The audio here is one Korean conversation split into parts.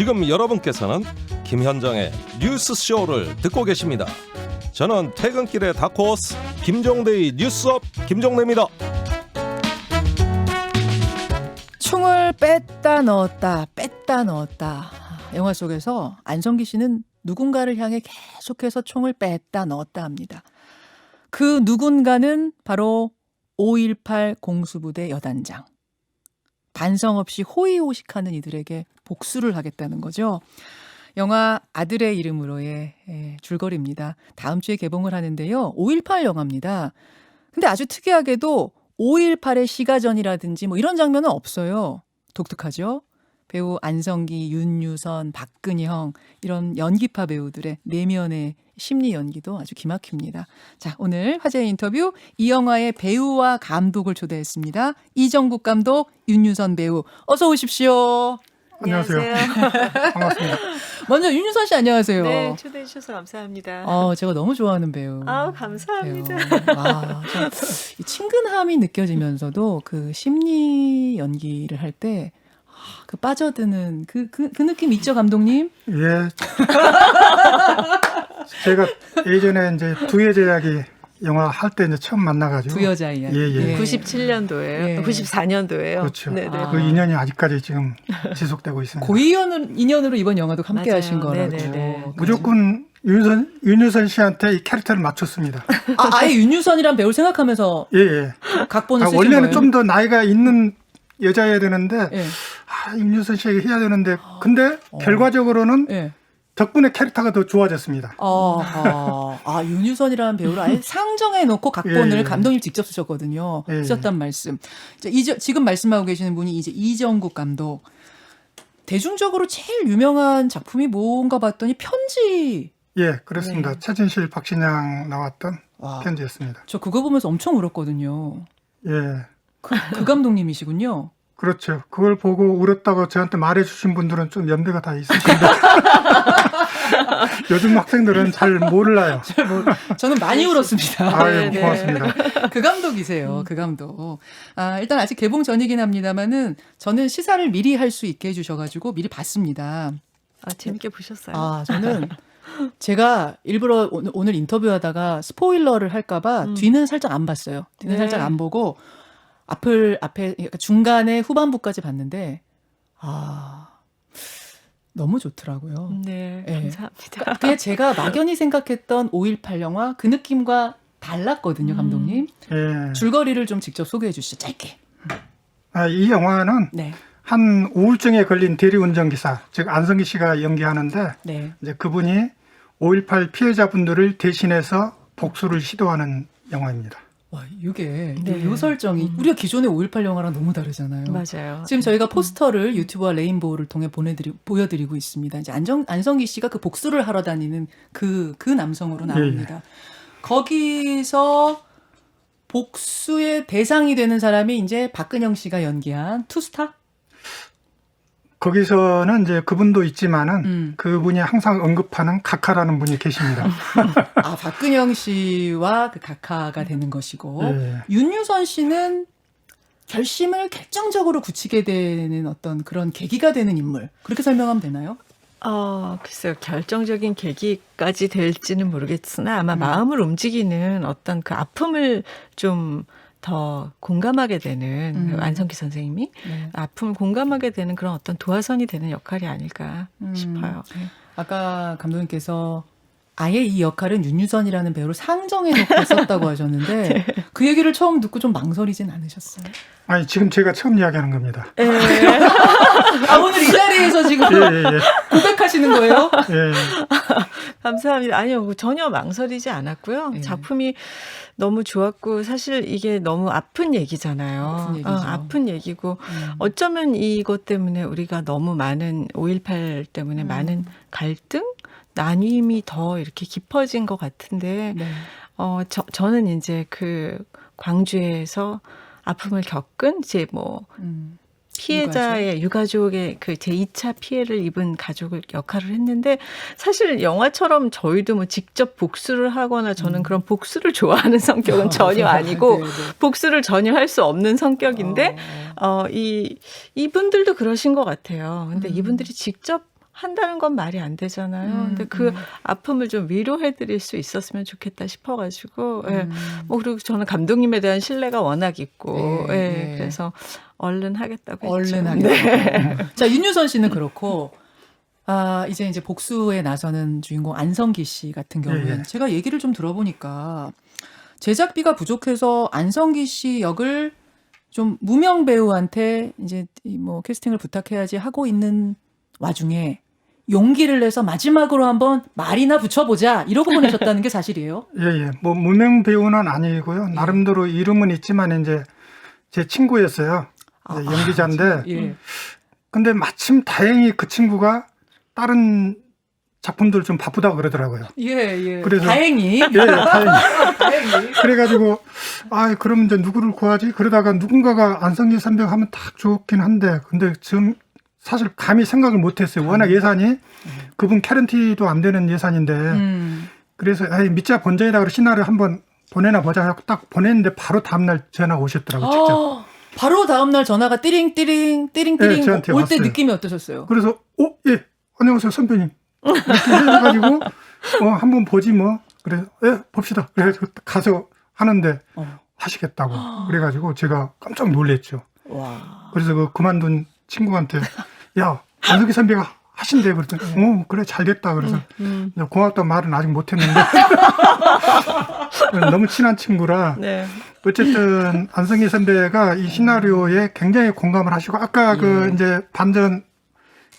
지금 여러분께서는 김현정의 뉴스쇼를 듣고 계십니다. 저는 퇴근길의 다크호스 김종대의 뉴스업 김종대입니다. 총을 뺐다 넣었다 뺐다 넣었다. 영화 속에서 안성기 씨는 누군가를 향해 계속해서 총을 뺐다 넣었다 합니다. 그 누군가는 바로 5.18 공수부대 여단장. 반성 없이 호의호식하는 이들에게 복수를 하겠다는 거죠. 영화 아들의 이름으로의 줄거리입니다. 다음 주에 개봉을 하는데요. 5.18 영화입니다. 근데 아주 특이하게도 5.18의 시가전이라든지 뭐 이런 장면은 없어요. 독특하죠? 배우 안성기, 윤유선, 박근형 이런 연기파 배우들의 내면의 심리 연기도 아주 기막힙니다. 자, 오늘 화제의 인터뷰 이 영화의 배우와 감독을 초대했습니다. 이정국 감독, 윤유선 배우 어서 오십시오. 안녕하세요. 반갑습니다. 먼저 윤유선 씨 안녕하세요. 네, 초대해 주셔서 감사합니다. 제가 너무 좋아하는 배우. 감사합니다. 와, 이 친근함이 느껴지면서도 그 심리 연기를 할 때 그 빠져드는 그 느낌 있죠, 감독님? 예. 제가 예전에 이제 두 여자 이야기 영화 할 때 이제 처음 만나가지고. 두 여자 이야기. 예. 97년도예요. 예. 94년도예요. 그렇죠. 네네. 아. 그 인연이 아직까지 지금 지속되고 있습니다. 인연으로 이번 영화도 함께 맞아요. 하신 거라고. 네네네. 무조건 윤유선 씨한테 이 캐릭터를 맞췄습니다. 아예 윤유선이란 배우를 생각하면서 예. 각본을 쓰신 원래는 거예요? 좀 더 나이가 있는 여자여야 되는데, 예. 윤유선 씨에게 해야 되는데, 근데 결과적으로는 예. 덕분에 캐릭터가 더 좋아졌습니다. 윤유선이라는 배우를 아예 상정해 놓고 각본을 예. 감독님 직접 쓰셨거든요. 예. 쓰셨단 말씀. 지금 말씀하고 계시는 분이 이제 이정국 감독. 대중적으로 제일 유명한 작품이 뭔가 봤더니 편지. 예, 그렇습니다. 네. 최진실, 박신양 나왔던 와. 편지였습니다. 저 그거 보면서 엄청 울었거든요. 예. 그 감독님이시군요. 그렇죠. 그걸 보고 울었다고 저한테 말해주신 분들은 좀 연배가 다 있으신데 요즘 학생들은 잘 몰라요. 저는 많이 울었습니다. 아유, 고맙습니다. 그 감독이세요. 그 감독. 일단 아직 개봉 전이긴 합니다만은 저는 시사를 미리 할 수 있게 해주셔가지고 미리 봤습니다. 재밌게 보셨어요? 저는 제가 일부러 오늘 인터뷰하다가 스포일러를 할까봐 뒤는 살짝 안 봤어요. 뒤는 네. 살짝 안 보고 앞에 그러니까 중간에 후반부까지 봤는데 너무 좋더라고요. 네, 예. 감사합니다. 그게 제가 막연히 생각했던 5.18 영화 그 느낌과 달랐거든요, 감독님. 예. 줄거리를 좀 직접 소개해 주시죠, 짧게. 이 영화는 네, 한 우울증에 걸린 대리운전기사, 즉 안성기 씨가 연기하는데 네. 이제 그분이 5.18 피해자분들을 대신해서 복수를 시도하는 영화입니다. 와, 이게 네. 요 설정이 우리가 기존의 5.18 영화랑 너무 다르잖아요. 맞아요. 지금 저희가 포스터를 유튜브와 레인보우를 통해 보여드리고 있습니다. 이제 안성기 씨가 그 복수를 하러 다니는 그 남성으로 나옵니다. 거기서 복수의 대상이 되는 사람이 이제 박근형 씨가 연기한 투스타? 거기서는 이제 그분도 있지만은 그분이 항상 언급하는 각하라는 분이 계십니다. 박근형 씨와 그 각하가 되는 것이고 예. 윤유선 씨는 결심을 결정적으로 굳히게 되는 어떤 그런 계기가 되는 인물. 그렇게 설명하면 되나요? 글쎄요. 결정적인 계기까지 될지는 모르겠으나 아마 마음을 움직이는 어떤 그 아픔을 좀 더 공감하게 되는 안성기 선생님이 아픔을 공감하게 되는 그런 어떤 도화선이 되는 역할이 아닐까 싶어요. 네. 아까 감독님께서 아예 이 역할은 윤유선이라는 배우를 상정해 놓고 썼다고 하셨는데 그 얘기를 처음 듣고 좀 망설이진 않으셨어요? 아니, 지금 제가 처음 이야기하는 겁니다. 오늘 이 자리에서 지금 고백하시는 거예요? 예. 감사합니다. 아니요, 전혀 망설이지 않았고요. 네. 작품이 너무 좋았고 사실 이게 너무 아픈 얘기잖아요. 아픈 얘기죠. 아픈 얘기고 어쩌면 이것 때문에 우리가 너무 많은 5.18 때문에 많은 갈등, 나님이 더 이렇게 깊어진 것 같은데 네. 저는 이제 그 광주에서 아픔을 겪은 이제 뭐 피해자의 유가족의 그 제2차 피해를 입은 가족을 역할을 했는데 사실 영화처럼 저희도 뭐 직접 복수를 하거나 저는 그런 복수를 좋아하는 성격은 전혀 아니고 복수를 전혀 할 수 없는 성격인데 이분들도 그러신 것 같아요. 근데 이분들이 직접 한다는 건 말이 안 되잖아요. 근데 그 아픔을 좀 위로해드릴 수 있었으면 좋겠다 싶어가지고, 예. 뭐 그리고 저는 감독님에 대한 신뢰가 워낙 있고, 예, 예. 예. 그래서 얼른 하겠다고 했죠. 얼른 하겠다. 자, 윤유선 씨는 그렇고, 이제 복수에 나서는 주인공 안성기 씨 같은 경우는 예. 제가 얘기를 좀 들어보니까 제작비가 부족해서 안성기 씨 역을 좀 무명 배우한테 이제 뭐 캐스팅을 부탁해야지 하고 있는 와중에 용기를 내서 마지막으로 한번 말이나 붙여보자 이러고 보내셨다는 게 사실이에요? 예. 뭐 무명 배우는 아니고요. 나름대로 이름은 있지만 이제 제 친구였어요. 이제 연기자인데. 예. 근데 마침 다행히 그 친구가 다른 작품들 좀 바쁘다고 그러더라고요. 예. 그래서- 다행히. 예, 다행히. 다행히. 그래가지고 그럼 이제 누구를 구하지? 그러다가 누군가가 안성기 선배가 하면 딱 좋긴 한데 근데 지금 사실 감히 생각을 못했어요. 워낙 예산이 그분 캐런티도 안 되는 예산인데 그래서 믿자 본전이다 그래 시나리오 한번 보내나 보자 하고 딱 보냈는데 바로 다음날 전화가 오셨더라고요. 직접. 바로 다음날 전화가 띠링 네, 저한테 올 때 왔어요. 느낌이 어떠셨어요? 그래서 예 안녕하세요 선배님 이렇게 해가지고 한번 보지 뭐 그래 봅시다 그래가지고 가서 하는데 하시겠다고 그래가지고 제가 깜짝 놀랐죠. 와. 그래서 그 그만둔 친구한테 야 안석기 선배가 하신대 그랬더니 그래 잘 됐다 그래서 고맙다고 말은 아직 못했는데 너무 친한 친구라 네. 어쨌든 안성기 선배가 이 시나리오에 굉장히 공감을 하시고 아까 그 이제 반전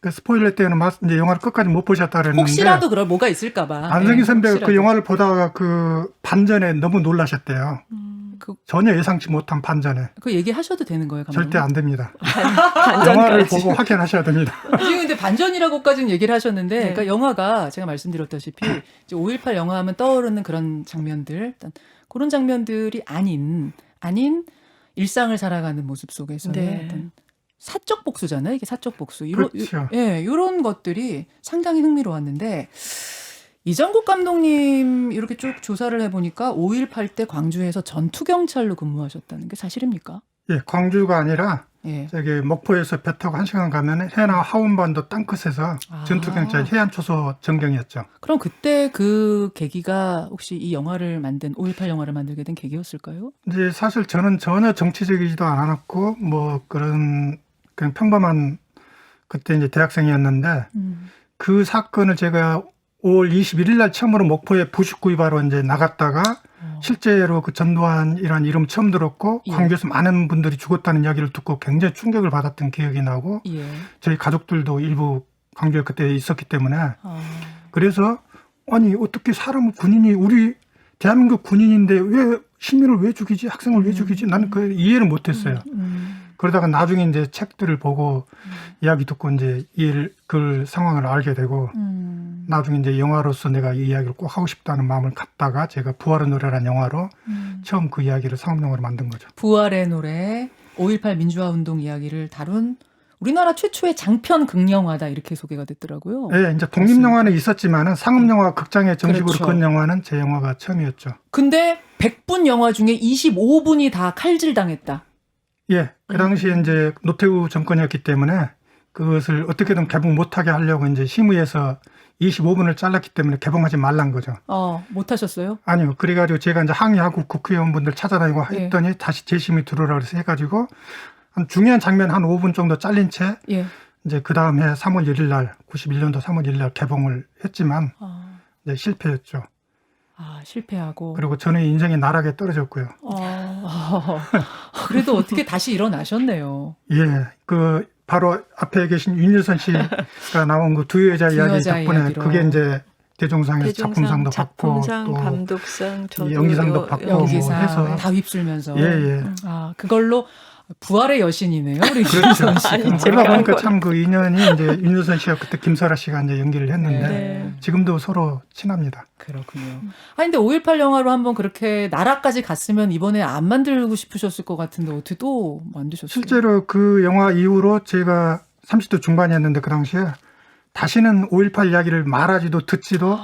그 스포일러 때는 이제 영화를 끝까지 못 보셨다 그랬는데 혹시라도 그럴 뭐가 있을까봐. 안성기 선배가 혹시라도. 그 영화를 보다가 그 반전에 너무 놀라셨대요. 전혀 예상치 못한 반전에 그 얘기하셔도 되는 거예요, 감독님? 절대 안 됩니다. 반전까지. 영화를 보고 확인하셔야 됩니다. 지금 근데 반전이라고까지는 얘기를 하셨는데, 네. 그러니까 영화가 제가 말씀드렸다시피 이제 5.18 영화 하면 떠오르는 그런 장면들, 일단 그런 장면들이 아닌 일상을 살아가는 모습 속에서의 네. 어떤 사적 복수잖아요. 이게 사적 복수. 그렇죠. 이런 것들이 상당히 흥미로웠는데 이정국 감독님 이렇게 쭉 조사를 해보니까 5.18 때 광주에서 전투경찰로 근무하셨다는 게 사실입니까? 예, 광주가 아니라 예. 저기 목포에서 배 타고 1시간 가면 해나 하원반도 땅끝에서 전투경찰 해안초소 전경이었죠. 그럼 그때 그 계기가 혹시 이 영화를 만든 5.18 영화를 만들게 된 계기였을까요? 이제 사실 저는 전혀 정치적이지도 않았고 뭐 그런 그냥 평범한 그때 이제 대학생이었는데 그 사건을 제가 5월 21일 날 처음으로 목포에 부식 구입하러 이제 나갔다가 실제로 그 전두환이라는 이름 처음 들었고 예. 광주에서 많은 분들이 죽었다는 이야기를 듣고 굉장히 충격을 받았던 기억이 나고 예. 저희 가족들도 일부 광주에 그때 있었기 때문에 그래서 아니 어떻게 사람을 군인이 우리 대한민국 군인인데 왜 시민을 왜 죽이지 학생을 왜 죽이지 나는 그 이해를 못했어요. 그러다가 나중에 이제 책들을 보고 이야기 듣고 이제 그 상황을 알게 되고 나중에 이제 영화로서 내가 이 이야기를 꼭 하고 싶다는 마음을 갖다가 제가 부활의 노래라는 영화로 처음 그 이야기를 상업영화로 만든 거죠. 부활의 노래, 5.18 민주화 운동 이야기를 다룬 우리나라 최초의 장편 극영화다 이렇게 소개가 됐더라고요. 네, 이제 독립영화는 있었지만은 상업영화 극장에 정식으로 그렇죠. 건 영화는 제 영화가 처음이었죠. 근데 100분 영화 중에 25분이 다 칼질당했다. 예, 그 당시에 이제 노태우 정권이었기 때문에 그것을 어떻게든 개봉 못하게 하려고 이제 심의해서 25분을 잘랐기 때문에 개봉하지 말란 거죠. 못하셨어요? 아니요. 그래가지고 제가 이제 항의하고 국회의원분들 찾아다니고 예. 했더니 다시 재심의 들어오라 그래서 해가지고 한 중요한 장면 한 5분 정도 잘린 채 예. 이제 그 다음 해 3월 1일 날 91년도 3월 1일 날 개봉을 했지만 이제 실패했죠. 실패하고. 그리고 저는 인생이 나락에 떨어졌고요. 그래도 어떻게 다시 일어나셨네요. 예, 그 바로 앞에 계신 윤유선 씨가 나온 그 두 여자 두 이야기 여자 덕분에 이야기로. 그게 이제 대종상에서 작품상도 받고 작품상, 또 감독상, 저도 연기상도 받고 연기상 뭐 해서 다 휩쓸면서. 예. 그걸로 부활의 여신이네요. 우리 그렇죠. 윤유선 씨. 아니, 그러다 제가 보니까 참 그 인연이 이제 윤유선 씨와 그때 김설아 씨가 이제 연기를 했는데 네. 지금도 서로 친합니다. 그렇군요. 근데 5.18 영화로 한번 그렇게 나라까지 갔으면 이번에 안 만들고 싶으셨을 것 같은데 어떻게 또 만드셨어요? 실제로 그 영화 이후로 제가 30대 중반이었는데 그 당시에 다시는 5.18 이야기를 말하지도 듣지도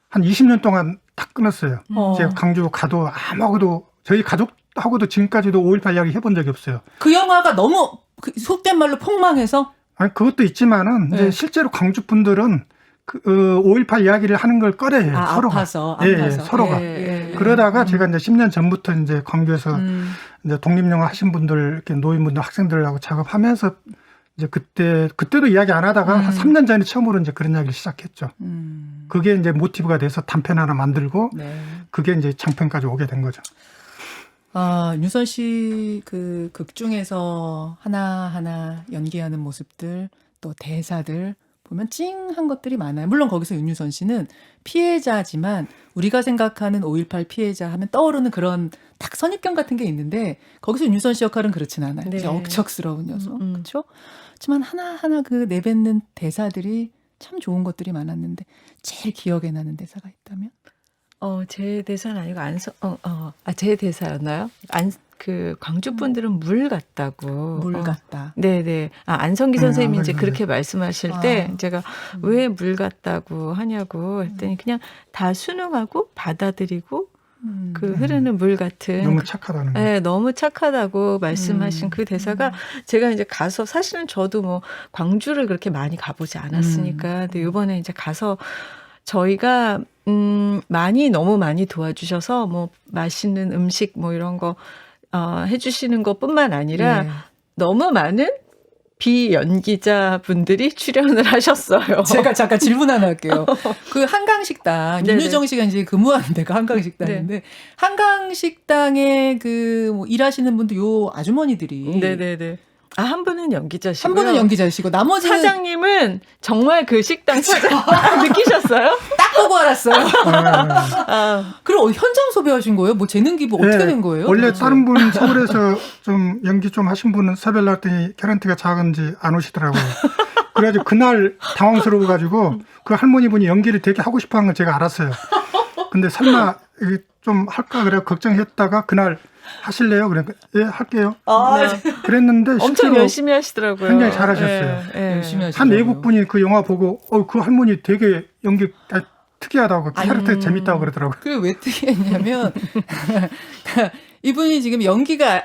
한 20년 동안 다 끊었어요. 제가 광주 가도 아무것도 저희 가족하고도 지금까지도 5.18 이야기 해본 적이 없어요. 그 영화가 너무 속된 말로 폭망해서 아니 그것도 있지만은 네. 이제 실제로 광주 분들은 그 5.18 이야기를 하는 걸 꺼려해요. 아, 서로가. 아파서. 예, 서로가. 그러다가 제가 이제 10년 전부터 이제 광주에서 이제 독립영화 하신 분들, 이렇게 노인분들, 학생들하고 작업하면서 이제 그때도 이야기 안 하다가 한 3년 전에 처음으로 이제 그런 이야기를 시작했죠. 그게 이제 모티브가 돼서 단편 하나 만들고 네. 그게 이제 장편까지 오게 된 거죠. 아, 윤선 씨 그 극 중에서 하나하나 연기하는 모습들, 또 대사들 보면 찡한 것들이 많아요. 물론 거기서 윤유선 씨는 피해자지만 우리가 생각하는 5.18 피해자 하면 떠오르는 그런 딱 선입견 같은 게 있는데 거기서 윤유선 씨 역할은 그렇진 않아요. 네. 이제 억척스러운 녀석. 그렇죠? 하지만 하나하나 그 내뱉는 대사들이 참 좋은 것들이 많았는데 제일 기억에 나는 대사가 있다면? 제 대사는 아니고 제 대사였나요? 그 광주 분들은 물 같다고. 물 같다. 네네. 안성기 선생님이 이제 네. 그렇게 말씀하실 때 제가 왜 물 같다고 하냐고 했더니 그냥 다 순응하고 받아들이고 그 흐르는 물 같은. 너무 착하다는 거. 네, 너무 착하다고 말씀하신 그 대사가 제가 이제 가서 사실은 저도 뭐 광주를 그렇게 많이 가보지 않았으니까 근데 이번에 이제 가서 저희가 너무 많이 도와주셔서 뭐 맛있는 음식 뭐 이런 거 해주시는 것뿐만 아니라 예. 너무 많은 비연기자 분들이 출연을 하셨어요. 제가 잠깐 질문 하나 할게요. 그 한강식당, 네네. 윤유정 씨가 이제 근무하는 데가 한강식당인데, 한강식당에 뭐 일하시는 분들, 요 아주머니들이. 네네네. 한 분은 연기자시고요. 한 분은 연기자시고, 나머지는 사장님은 정말 그 식당 느끼셨어요? 딱 보고 알았어요. 아, 그럼 현장 섭외하신 거예요? 뭐 재능 기부 어떻게 네, 된 거예요? 원래 도대체? 다른 분 서울에서 좀 연기 좀 하신 분은 섭외를 했더니 개런티가 작은지 안 오시더라고요. 그래가지고 그날 당황스러워가지고 그 할머니분이 연기를 되게 하고 싶어 한 건 제가 알았어요. 근데 설마 이게 좀 할까 그래 걱정했다가 그날 하실래요? 그러니까 예 할게요. 그랬는데 엄청 실제로 열심히 하시더라고요. 굉장히 잘하셨어요. 열심히 하시고. 한 외국 분이 그 영화 보고 그 할머니 되게 연기 특이하다고 캐릭터 재밌다고 그러더라고요. 그게 왜 특이했냐면 이분이 지금 연기가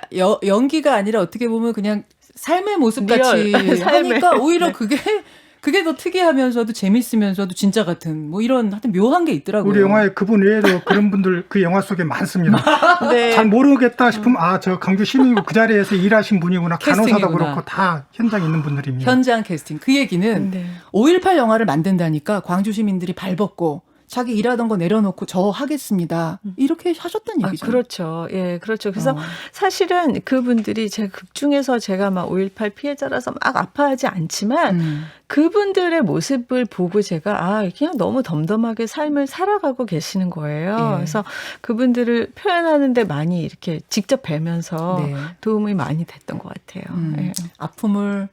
아니라 어떻게 보면 그냥 삶의 모습 같이 리얼, 삶의. 하니까 오히려 그게 더 특이하면서도 재밌으면서도 진짜 같은 뭐 이런 하여튼 묘한 게 있더라고요. 우리 영화에 그분 외에도 그런 분들 그 영화 속에 많습니다. 네. 잘 모르겠다 싶으면 저 강주 시민이고 그 자리에서 일하신 분이구나. 간호사도 캐스팅이구나. 그렇고 다 현장에 있는 분들입니다. 현장 캐스팅. 그 얘기는 네. 5.18 영화를 만든다니까 광주 시민들이 발벗고 자기 일하던 거 내려놓고 저 하겠습니다. 이렇게 하셨다는 얘기죠. 그렇죠. 예, 그렇죠. 그래서 사실은 그분들이 제 극 중에서 제가 막 5.18 피해자라서 막 아파하지 않지만 그분들의 모습을 보고 제가 그냥 너무 덤덤하게 삶을 살아가고 계시는 거예요. 예. 그래서 그분들을 표현하는데 많이 이렇게 직접 뵈면서 네. 도움이 많이 됐던 것 같아요. 예. 아픔을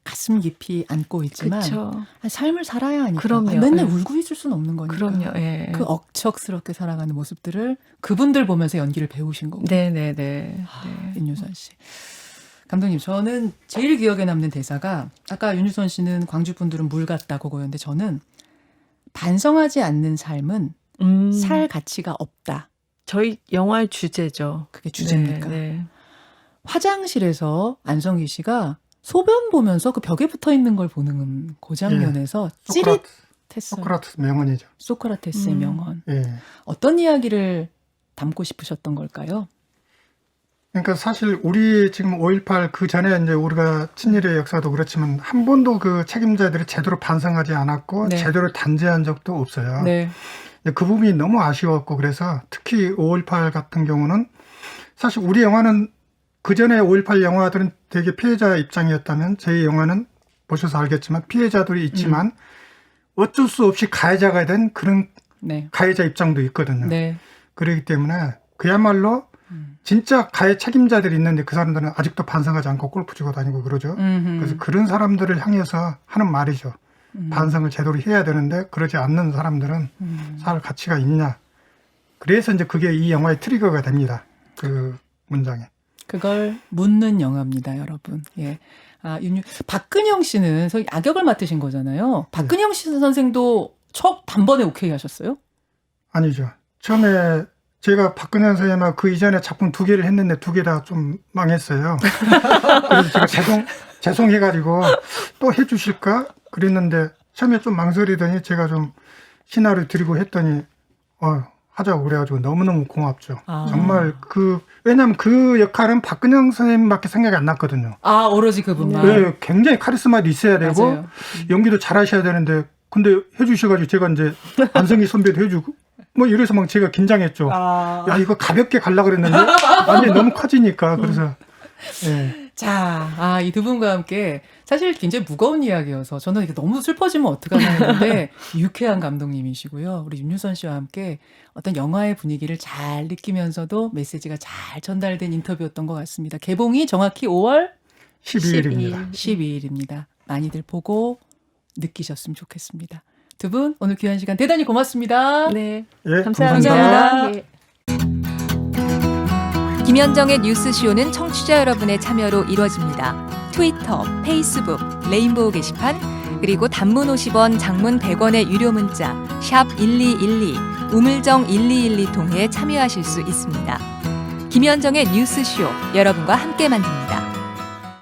가슴 깊이 안고 있지만 그렇죠. 삶을 살아야 하니까 그럼요. 맨날 예. 울고 있을 수는 없는 거니까. 그럼요. 예. 그 억척스럽게 살아가는 모습들을 그분들 보면서 연기를 배우신 거고. 네네네. 윤유선 씨. 감독님, 저는 제일 기억에 남는 대사가 아까 윤유선 씨는 광주 분들은 물 같다 그거였는데 저는 반성하지 않는 삶은 살 가치가 없다. 저희 영화의 주제죠. 그게 주제입니까? 네. 화장실에서 안성기 씨가 소변 보면서 그 벽에 붙어 있는 걸 보는 그 장면에서 찌릿했어요. 소크라테스 명언이죠. 소크라테스의 명언. 예. 어떤 이야기를 담고 싶으셨던 걸까요? 그러니까 사실 우리 지금 5.18 그 전에 이제 우리가 친일의 역사도 그렇지만 한 번도 그 책임자들이 제대로 반성하지 않았고 네. 제대로 단죄한 적도 없어요. 네. 그 부분이 너무 아쉬웠고 그래서 특히 5.18 같은 경우는 사실 우리 영화는 그 전에 5.18 영화들은 되게 피해자 입장이었다면 저희 영화는 보셔서 알겠지만 피해자들이 있지만 어쩔 수 없이 가해자가 된 그런 네. 가해자 입장도 있거든요. 네. 그렇기 때문에 그야말로 진짜 가해 책임자들이 있는데 그 사람들은 아직도 반성하지 않고 골프 치고 다니고 그러죠. 그래서 그런 사람들을 향해서 하는 말이죠. 반성을 제대로 해야 되는데 그러지 않는 사람들은 살 가치가 있냐. 그래서 이제 그게 이 영화의 트리거가 됩니다. 그 문장에. 그걸 묻는 영화입니다, 여러분. 예. 박근영 씨는 악역을 맡으신 거잖아요. 박근영 씨 선생도 첫 단번에 오케이 하셨어요? 아니죠. 처음에 제가 박근혜 선생님하고 그 이전에 작품 2개를 했는데 2개 다 좀 망했어요. 그래서 제가 죄송해가지고 또 해주실까 그랬는데 처음에 좀 망설이더니 제가 좀 신화를 드리고 했더니 하자고 그래가지고 너무너무 고맙죠. 정말 왜냐하면 그 역할은 박근영 선생님밖에 생각이 안 났거든요. 오로지 그분만. 네, 굉장히 카리스마도 있어야 되고 맞아요. 연기도 잘하셔야 되는데 근데 해주셔가지고 제가 이제 안성기 선배도 해주고 뭐 이래서 막 제가 긴장했죠. 야 이거 가볍게 가려고 그랬는데 완전히 너무 커지니까 그래서 예. 자, 이 두 분과 함께 사실 굉장히 무거운 이야기여서 저는 이게 너무 슬퍼지면 어떡하나 했는데 유쾌한 감독님이시고요. 우리 윤유선 씨와 함께 어떤 영화의 분위기를 잘 느끼면서도 메시지가 잘 전달된 인터뷰였던 것 같습니다. 개봉이 정확히 5월 12일입니다. 12일입니다. 많이들 보고 느끼셨으면 좋겠습니다. 두 분 오늘 귀한 시간 대단히 고맙습니다. 네. 예, 감사합니다. 감사합니다. 예. 김현정의 뉴스쇼는 청취자 여러분의 참여로 이루어집니다. 트위터, 페이스북, 레인보우 게시판, 그리고 단문 50원, 장문 100원의 유료 문자 샵 1212, 우물정 1212 통해 참여하실 수 있습니다. 김현정의 뉴스쇼, 여러분과 함께 만듭니다.